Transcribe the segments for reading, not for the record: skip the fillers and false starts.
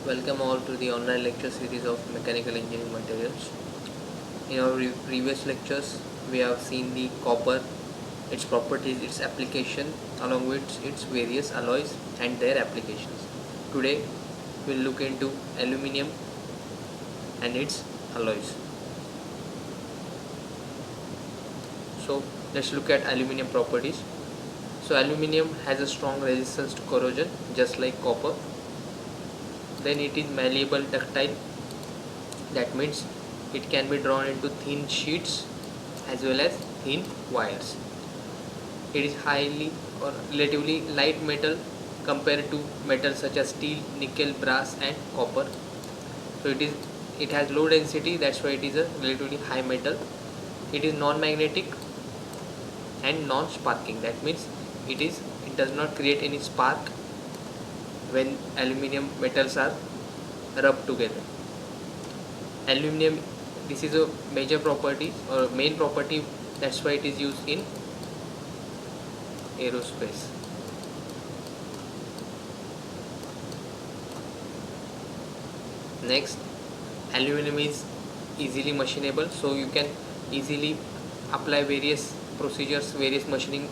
Welcome all to the online lecture series of mechanical engineering materials. In our previous lectures, we have seen the copper, its properties, its application, along with its various alloys and their applications. Today, we'll look into aluminium and its alloys. So, let's look at aluminium properties. So, aluminium has a strong resistance to corrosion, just like copper. Then it is malleable, ductile. That means it can be drawn into thin sheets as well as thin wires. It is highly or relatively light metal compared to metals such as steel, nickel, brass and copper. So it has low density, that's why it is a relatively high metal. It is non-magnetic and non-sparking. That means it does not create any spark when aluminium metals are rubbed together. Aluminium, this is a major property or main property, that's why it is used in aerospace. Next, aluminum is easily machinable, so you can easily apply various procedures, various machining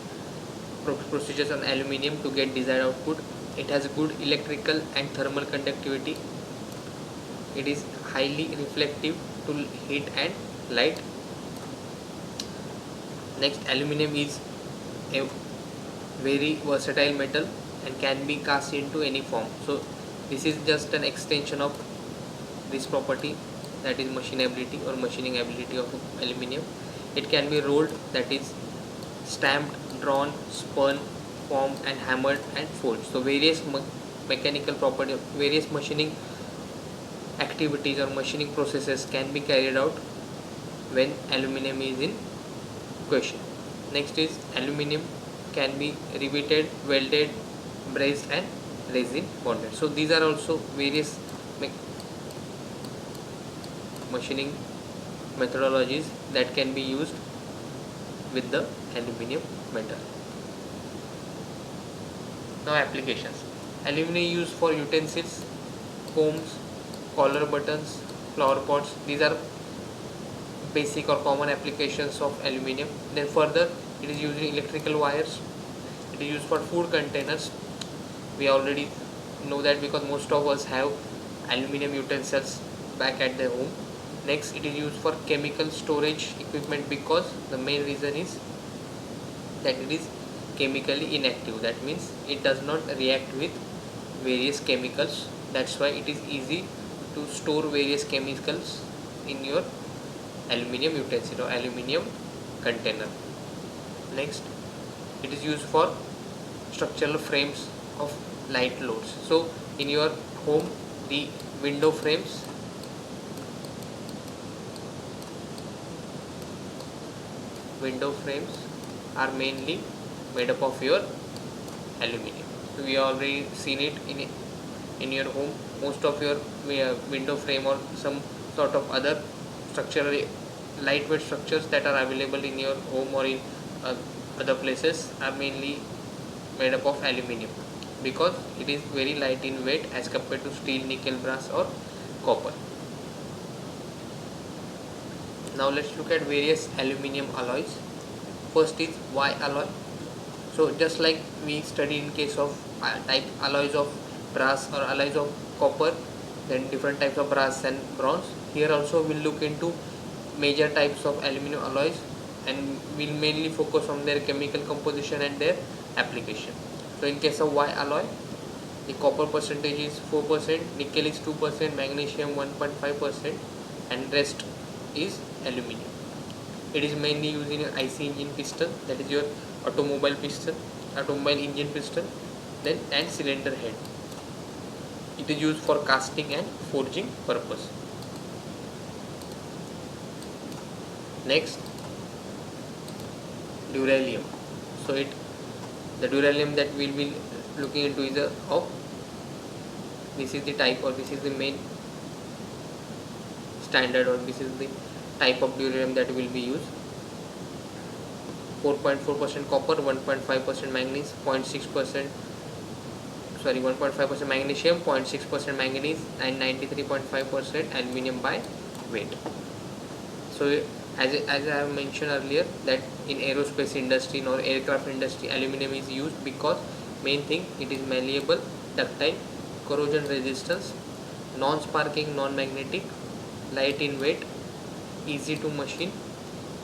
procedures on aluminium to get desired output. It has good electrical and thermal conductivity. It is highly reflective to heat and light. Next, aluminium is a very versatile metal and can be cast into any form. So this is just an extension of this property, that is machinability or machining ability of aluminium. It can be rolled, that is stamped, drawn, spun, formed and hammered and folded. So various mechanical property, various machining activities or machining processes can be carried out when aluminium is in question. Next is aluminium can be riveted, welded, brazed and resin bonded. So these are also various machining methodologies that can be used with the aluminium metal. Now applications. Aluminium used for utensils, combs, collar buttons, flower pots. These are basic or common applications of aluminium. Then further, it is used in electrical wires. It is used for food containers. We already know that because most of us have aluminium utensils back at their home. Next, it is used for chemical storage equipment because the main reason is that it is chemically inactive. That means it does not react with various chemicals. That's why it is easy to store various chemicals in your aluminium utensil or aluminium container. Next, it is used for structural frames of light loads. So in your home, the window frames are mainly made up of your aluminium. So we already seen it in your home. Most of your window frame or some sort of other structural lightweight structures that are available in your home or in other places are mainly made up of aluminium because it is very light in weight as compared to steel, nickel, brass or copper. Now let's look at various aluminium alloys. First is Y alloy. So just like we studied in case of type alloys of brass or alloys of copper, then different types of brass and bronze, here also we'll look into major types of aluminium alloys and we'll mainly focus on their chemical composition and their application. So in case of Y alloy, the copper percentage is 4%, nickel is 2%, magnesium 1.5% and rest is aluminium. It is mainly used in an IC engine piston, that is your automobile engine piston, then and cylinder head. It is used for casting and forging purpose. Next, duralium. So the duralium that we will be looking into is this is the type or this is the main standard or this is the type of duralium that will be used. 4.4% copper, 1.5% manganese, 0.6%, 1.5% magnesium, 0.6% manganese, and 93.5% aluminum by weight. So as I have mentioned earlier, that in aerospace industry or aircraft industry, aluminum is used because main thing, it is malleable, ductile, corrosion resistance, non-sparking, non-magnetic, light in weight, easy to machine,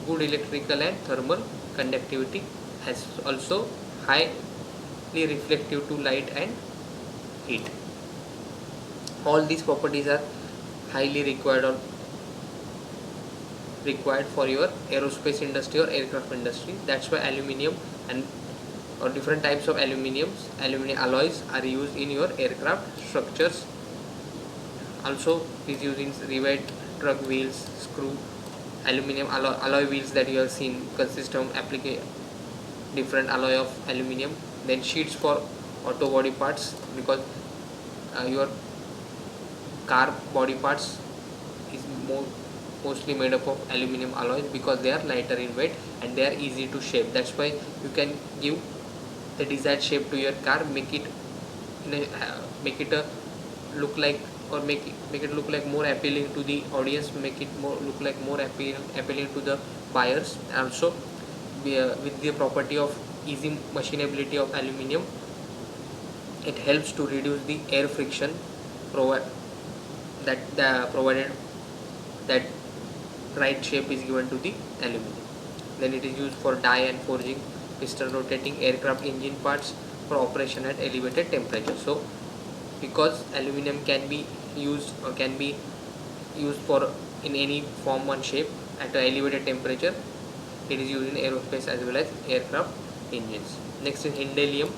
good electrical and thermal conductivity, as also highly reflective to light and heat. All these properties are highly required for your aerospace industry or aircraft industry. That's why aluminum and or different types of aluminum alloys are used in your aircraft structures. Also is used in rivet, truck wheels, screw, aluminum alloy wheels that you have seen consist of different alloy of aluminum. Then sheets for auto body parts, because your car body parts is mostly made up of aluminum alloys, because they are lighter in weight and they are easy to shape. That's why you can give the desired shape to your car, make it look like, or make it look like more appealing to the audience, make it look like more appealing to the buyers. Also with the property of easy machinability of aluminum, it helps to reduce the air friction provided that right shape is given to the aluminum. Then it is used for die and forging, piston rotating, aircraft engine parts for operation at elevated temperature. So because aluminum can be used for in any form and shape at an elevated temperature, it is used in aerospace as well as aircraft engines. Next is Hindelium.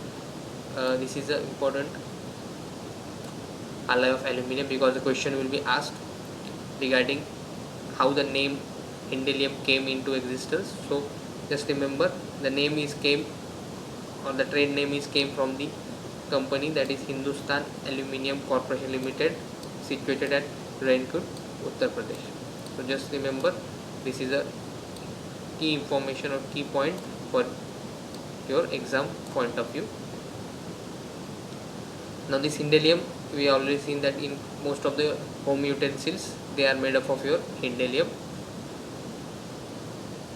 This is an important alloy of aluminum, because the question will be asked regarding how the name Hindelium came into existence. So just remember, the name the trade name came from the company, that is Hindustan Aluminium Corporation Limited, situated at Raincourt, Uttar Pradesh. So just remember, this is a key information or key point for your exam point of view. Now this Hindelium, we have already seen that in most of the home utensils, they are made up of your Hindelium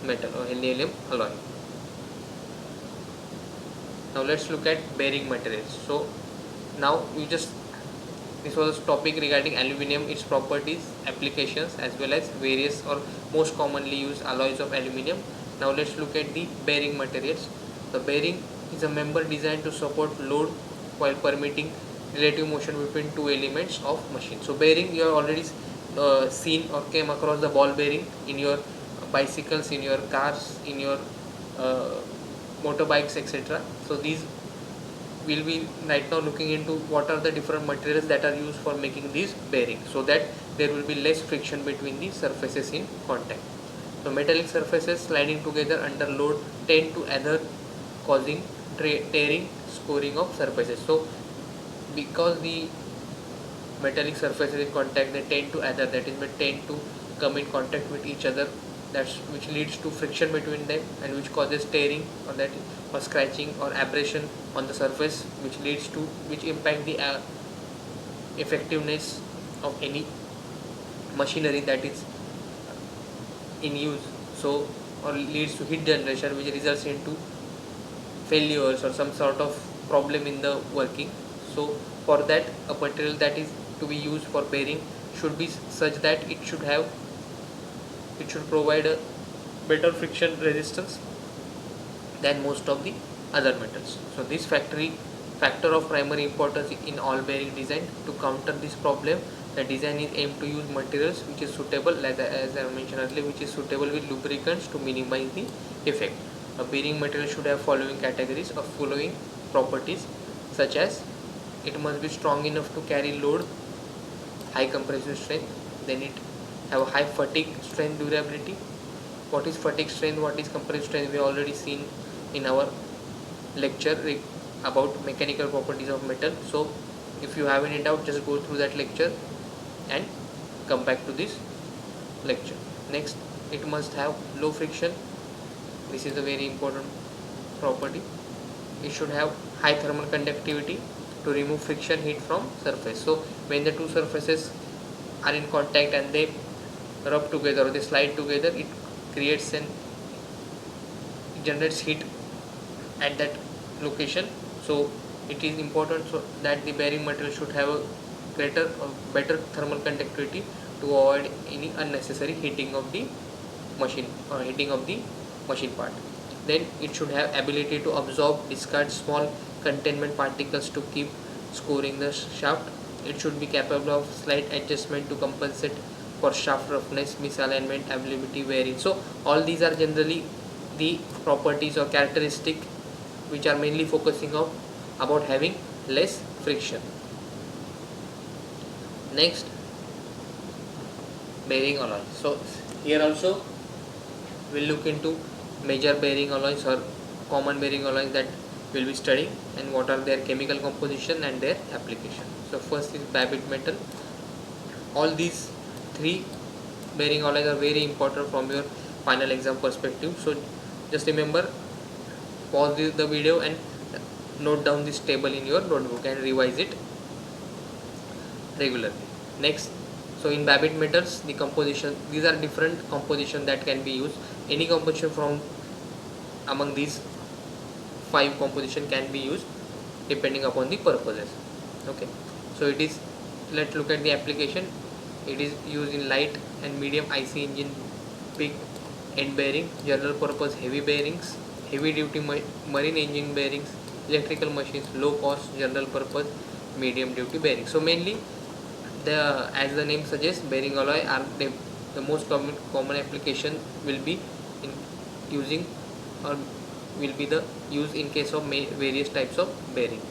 metal or Hindelium alloy. Now let's look at bearing materials. So now this was a topic regarding aluminum, its properties, applications, as well as various or most commonly used alloys of aluminum. Now let's look at the bearing materials. The bearing is a member designed to support load while permitting relative motion between two elements of machine. So bearing, you have already seen or came across the ball bearing in your bicycles, in your cars, in your motorbikes, etc. So these will be right now looking into what are the different materials that are used for making these bearings, so that there will be less friction between the surfaces in contact. So metallic surfaces sliding together under load tend to adhere, causing tearing, scoring of surfaces. So because the metallic surfaces in contact, they tend to adhere, that is, they tend to come in contact with each other, which leads to friction between them, and which causes tearing or scratching or abrasion on the surface, which impact the effectiveness of any machinery that is in use. So or leads to heat generation, which results into failures or some sort of problem in the working. So for that, a material that is to be used for bearing should be such that it should provide a better friction resistance than most of the other metals. So this factor of primary importance in all bearing design. To counter this problem, the design is aimed to use materials which is suitable, as I mentioned earlier, which is suitable with lubricants to minimize the effect. A bearing material should have following categories of following properties, such as it must be strong enough to carry load, high compression strength, then it have a high fatigue strength durability. What is fatigue strength, what is compression strength, we have already seen in our lecture about mechanical properties of metal. So if you have any doubt, just go through that lecture and come back to this lecture. Next, it must have low friction. This is a very important property. It should have high thermal conductivity, to remove friction heat from surface. So when the two surfaces are in contact and they rub together or they slide together, it creates it generates heat at that location. So it is important so that the bearing material should have a greater or better thermal conductivity to avoid any unnecessary heating of the machine or heating of the machine part. Then it should have ability to absorb, discard small containment particles to keep scoring the shaft. It should be capable of slight adjustment to compensate for shaft roughness, misalignment, availability, wearing. So all these are generally the properties or characteristic which are mainly focusing on about having less friction. Next, bearing alloy. So here also we'll look into major bearing alloys or common bearing alloys that we'll be studying and what are their chemical composition and their application. So first is Babbitt metal. All these three bearing alloys are very important from your final exam perspective. So just remember, pause the video and note down this table in your notebook and revise it regularly. Next, so in Babbitt metals, the composition, these are different composition that can be used. Any composition from among these 5 composition can be used depending upon the purposes. Okay, so it is, let's look at the application. It is used in light and medium IC engine, big end bearing, general purpose heavy bearings, heavy duty marine engine bearings, electrical machines, low cost general purpose medium duty bearings. So mainly the, as the name suggests, bearing alloy are the most common application will be in using or will be the use in case of various types of bearing.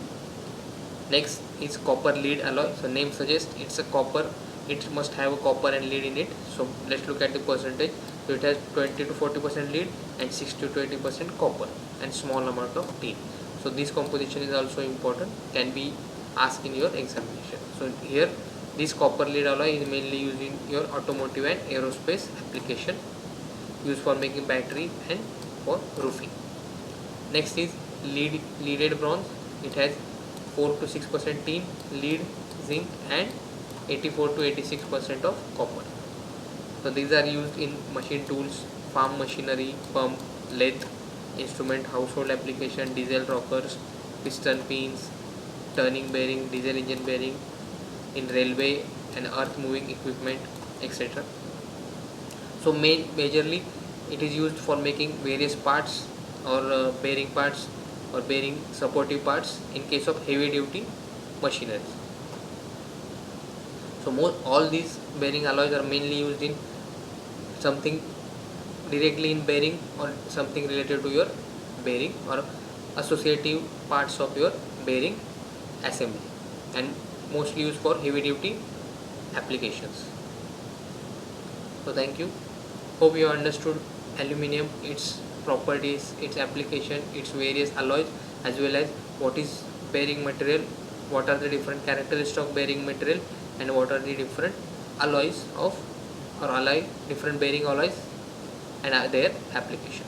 Next is copper lead alloy. So name suggests it's a copper, it must have a copper and lead in it. So let's look at the percentage. So it has 20 to 40% lead and 60 to 20% copper and small amount of tin. So this composition is also important, can be asked in your examination. So here this copper lead alloy is mainly used in your automotive and aerospace application, used for making battery and for roofing. Next is leaded bronze. It has 4 to 6% tin, lead, zinc and 84 to 86% of copper. So these are used in machine tools, farm machinery, pump, lathe, instrument, household application, diesel rockers, piston pins, turning bearing, diesel engine bearing, in railway and earth moving equipment, etc. So majorly it is used for making various parts or bearing parts or bearing supportive parts in case of heavy duty machinery. So all these bearing alloys are mainly used in something directly in bearing or something related to your bearing or associative parts of your bearing assembly, and mostly used for heavy duty applications. So thank you. Hope you understood aluminium, its properties, its application, its various alloys, as well as what is bearing material, what are the different characteristics of bearing material, and what are the different alloys of or different bearing alloys and their application.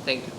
Thank you.